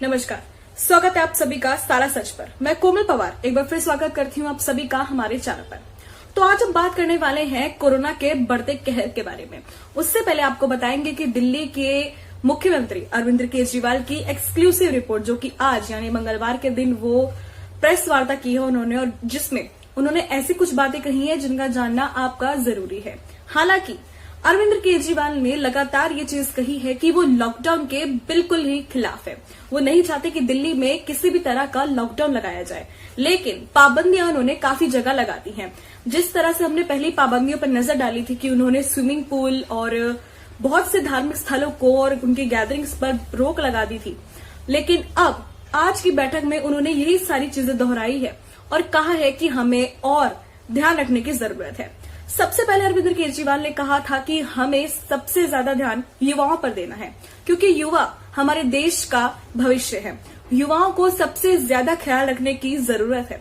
नमस्कार, स्वागत है आप सभी का सारा सच पर। मैं कोमल पवार एक बार फिर स्वागत करती हूँ आप सभी का हमारे चैनल पर। तो आज हम बात करने वाले हैं कोरोना के बढ़ते कहर के बारे में। उससे पहले आपको बताएंगे कि दिल्ली के मुख्यमंत्री अरविंद केजरीवाल की एक्सक्लूसिव रिपोर्ट, जो कि आज यानी मंगलवार के दिन वो प्रेस वार्ता की है उन्होंने, और जिसमें उन्होंने ऐसी कुछ बातें कही है जिनका जानना आपका जरूरी है। हालांकि अरविंद केजरीवाल ने लगातार ये चीज कही है कि वो लॉकडाउन के बिल्कुल ही खिलाफ है। वो नहीं चाहते कि दिल्ली में किसी भी तरह का लॉकडाउन लगाया जाए, लेकिन पाबंदियां उन्होंने काफी जगह लगा दी हैं। जिस तरह से हमने पहली पाबंदियों पर नजर डाली थी कि उन्होंने स्विमिंग पूल और बहुत से धार्मिक स्थलों को और उनकी गैदरिंग्स पर रोक लगा दी थी, लेकिन अब आज की बैठक में उन्होंने यही सारी चीजें दोहराई है और कहा है कि हमें और ध्यान रखने की जरूरत है। सबसे पहले अरविंद केजरीवाल ने कहा था कि हमें सबसे ज्यादा ध्यान युवाओं पर देना है, क्योंकि युवा हमारे देश का भविष्य है। युवाओं को सबसे ज्यादा ख्याल रखने की जरूरत है।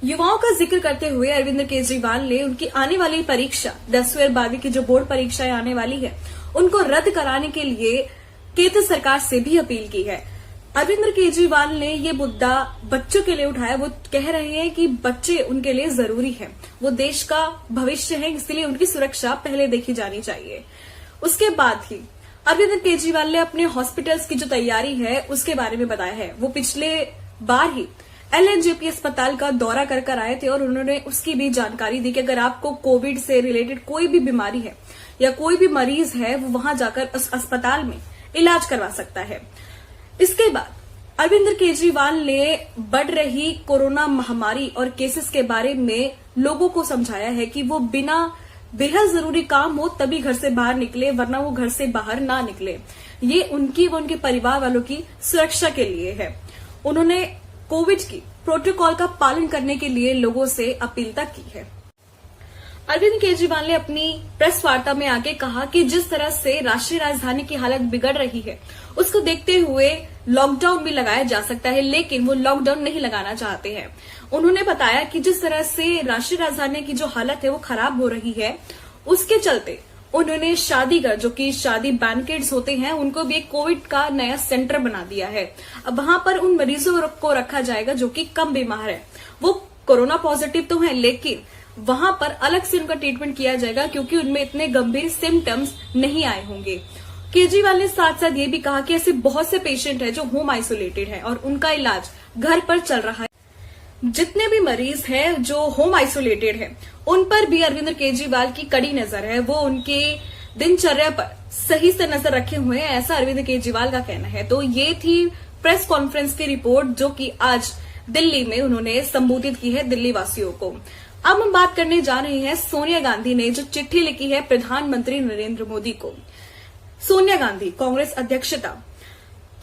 युवाओं का जिक्र करते हुए अरविंद केजरीवाल ने उनकी आने वाली परीक्षा 10वीं और 12वीं की जो बोर्ड परीक्षाएं आने वाली है उनको रद्द कराने के लिए केंद्र सरकार से भी अपील की है। अरविंद केजरीवाल ने ये मुद्दा बच्चों के लिए उठाया। वो कह रहे हैं कि बच्चे उनके लिए जरूरी हैं, वो देश का भविष्य है, इसलिए उनकी सुरक्षा पहले देखी जानी चाहिए। उसके बाद ही अरविंद केजरीवाल ने अपने हॉस्पिटल्स की जो तैयारी है उसके बारे में बताया है। वो पिछले बार ही LNJP अस्पताल का दौरा कर आए थे और उन्होंने उसकी भी जानकारी दी कि अगर आपको कोविड से रिलेटेड कोई भी बीमारी है या कोई भी मरीज है, वो वहां जाकर उस अस्पताल में इलाज करवा सकता है। इसके बाद अरविंद केजरीवाल ने बढ़ रही कोरोना महामारी और केसेस के बारे में लोगों को समझाया है कि वो बिना बेहद जरूरी काम हो तभी घर से बाहर निकले, वरना वो घर से बाहर ना निकले। ये उनकी व उनके परिवार वालों की सुरक्षा के लिए है। उन्होंने कोविड की प्रोटोकॉल का पालन करने के लिए लोगों से अपील तक की है। अरविंद केजरीवाल ने अपनी प्रेस वार्ता में आगे कहा कि जिस तरह से राष्ट्रीय राजधानी की हालत बिगड़ रही है उसको देखते हुए लॉकडाउन भी लगाया जा सकता है, लेकिन वो लॉकडाउन नहीं लगाना चाहते हैं। उन्होंने बताया कि जिस तरह से राष्ट्रीय राजधानी की जो हालत है वो खराब हो रही है, उसके चलते उन्होंने शादीगर, जो कि शादी बैंकेट्स होते हैं, उनको भी एक कोविड का नया सेंटर बना दिया है। अब वहां पर उन मरीजों को रखा जाएगा जो कि कम बीमार है। वो कोरोना पॉजिटिव तो है, लेकिन वहां पर अलग से उनका ट्रीटमेंट किया जाएगा क्योंकि उनमें इतने गंभीर सिम्टम्स नहीं आए होंगे। केजरीवाल ने साथ साथ ये भी कहा कि ऐसे बहुत से पेशेंट हैं जो होम आइसोलेटेड हैं और उनका इलाज घर पर चल रहा है। जितने भी मरीज हैं जो होम आइसोलेटेड हैं, उन पर भी अरविंद केजरीवाल की कड़ी नजर है। वो उनके दिनचर्या पर सही से नजर रखे हुए हैं, ऐसा अरविंद केजरीवाल का कहना है। तो ये थी प्रेस कॉन्फ्रेंस की रिपोर्ट जो कि आज दिल्ली में उन्होंने संबोधित की है दिल्ली वासियों को। अब हम बात करने जा रहे हैं सोनिया गांधी ने जो चिट्ठी लिखी है प्रधानमंत्री नरेंद्र मोदी को। सोनिया गांधी कांग्रेस अध्यक्षता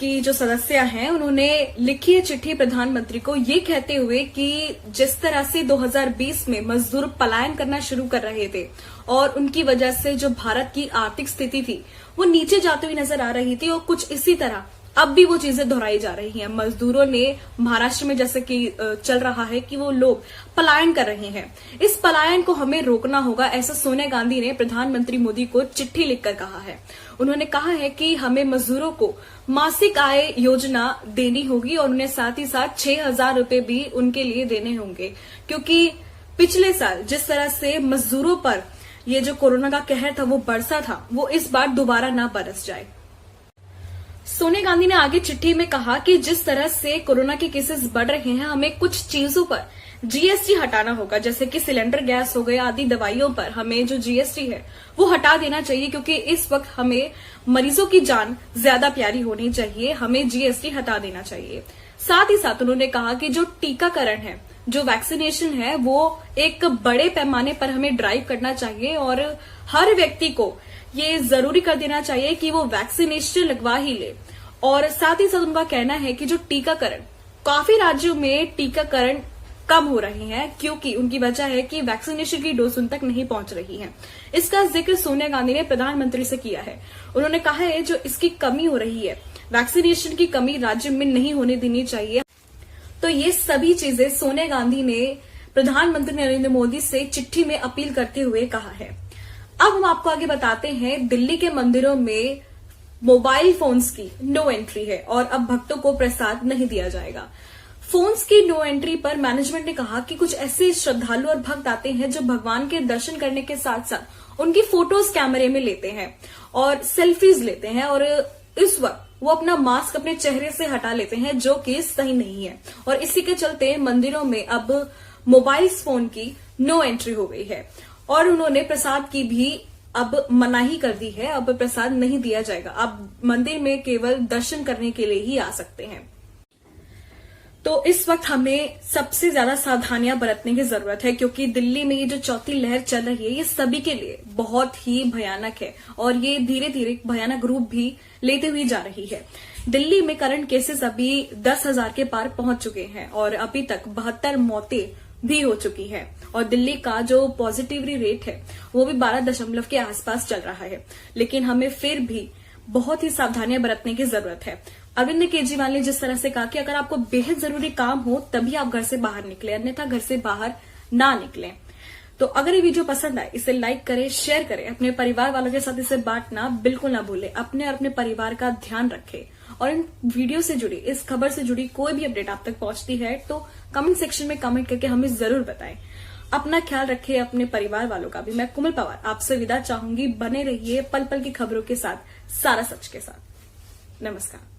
की जो सदस्य हैं, उन्होंने लिखी है चिट्ठी प्रधानमंत्री को, ये कहते हुए कि जिस तरह से 2020 में मजदूर पलायन करना शुरू कर रहे थे और उनकी वजह से जो भारत की आर्थिक स्थिति थी वो नीचे जाती हुई नजर आ रही थी, और कुछ इसी तरह अब भी वो चीजें दोहराई जा रही हैं। मजदूरों ने महाराष्ट्र में जैसे कि चल रहा है कि वो लोग पलायन कर रहे हैं, इस पलायन को हमें रोकना होगा, ऐसा सोनिया गांधी ने प्रधानमंत्री मोदी को चिट्ठी लिखकर कहा है। उन्होंने कहा है कि हमें मजदूरों को मासिक आय योजना देनी होगी और उन्हें साथ ही साथ 6,000 रुपए भी उनके लिए देने होंगे, क्योंकि पिछले साल जिस तरह से मजदूरों पर ये जो कोरोना का कहर था वो बरसा था, वो इस बार दोबारा ना बरस जाए। सोनिया गांधी ने आगे चिट्ठी में कहा कि जिस तरह से कोरोना के केसेस बढ़ रहे हैं, हमें कुछ चीजों पर GST हटाना होगा, जैसे कि सिलेंडर गैस हो गया, आदि दवाइयों पर हमें जो GST है वो हटा देना चाहिए, क्योंकि इस वक्त हमें मरीजों की जान ज्यादा प्यारी होनी चाहिए। हमें GST हटा देना चाहिए। साथ ही साथ उन्होंने कहा कि जो टीकाकरण है, जो वैक्सीनेशन है, वो एक बड़े पैमाने पर हमें ड्राइव करना चाहिए और हर व्यक्ति को ये जरूरी कर देना चाहिए कि वो वैक्सीनेशन लगवा ही ले। और साथ ही साथ उनका कहना है कि जो टीकाकरण, काफी राज्यों में टीकाकरण कम हो रहे हैं, क्योंकि उनकी वजह है कि वैक्सीनेशन की डोज उन तक नहीं पहुंच रही है। इसका जिक्र सोनिया गांधी ने प्रधानमंत्री से किया है। उन्होंने कहा है जो इसकी कमी हो रही है, वैक्सीनेशन की कमी राज्य में नहीं होने देनी चाहिए। तो ये सभी चीजें सोनिया गांधी ने प्रधानमंत्री नरेंद्र मोदी से चिट्ठी में अपील करते हुए कहा है। अब हम आपको आगे बताते हैं दिल्ली के मंदिरों में मोबाइल फोन्स की नो एंट्री है और अब भक्तों को प्रसाद नहीं दिया जाएगा। फोन्स की नो एंट्री पर मैनेजमेंट ने कहा कि कुछ ऐसे श्रद्धालु और भक्त आते हैं जो भगवान के दर्शन करने के साथ साथ उनकी फोटोज कैमरे में लेते हैं और सेल्फीज लेते हैं और इस वक्त वो अपना मास्क अपने चेहरे से हटा लेते हैं, जो कि सही नहीं है। और इसी के चलते मंदिरों में अब मोबाइल फोन की नो एंट्री हो गई है और उन्होंने प्रसाद की भी अब मनाही कर दी है। अब प्रसाद नहीं दिया जाएगा, अब मंदिर में केवल दर्शन करने के लिए ही आ सकते हैं। तो इस वक्त हमें सबसे ज्यादा सावधानियां बरतने की जरूरत है, क्योंकि दिल्ली में ये जो चौथी लहर चल रही है ये सभी के लिए बहुत ही भयानक है और ये धीरे धीरे भयानक रूप भी लेते हुई जा रही है। दिल्ली में करंट केसेस अभी 10,000 के पार पहुंच चुके हैं और अभी तक 72 मौतें भी हो चुकी है और दिल्ली का जो पॉजिटिविटी रेट है वो भी 12 के आसपास चल रहा है। लेकिन हमें फिर भी बहुत ही सावधानियां बरतने की जरूरत है। अरविंद केजरीवाल ने जिस तरह से कहा कि अगर आपको बेहद जरूरी काम हो तभी आप घर से बाहर निकले, अन्यथा घर से बाहर ना निकलें। तो अगर ये वीडियो पसंद आए इसे लाइक करें, शेयर करें, अपने परिवार वालों के साथ इसे बांटना बिल्कुल ना भूलें। अपने और अपने परिवार का ध्यान रखें और इन वीडियो से जुड़ी, इस खबर से जुड़ी कोई भी अपडेट आप तक पहुंचती है तो कमेंट सेक्शन में कमेंट करके हमें जरूर बताएं। अपना ख्याल रखें, अपने परिवार वालों का भी। मैं कोमल पवार आपसे विदा चाहूंगी। बने रहिए पल पल की खबरों के साथ, सारा सच के साथ। नमस्कार।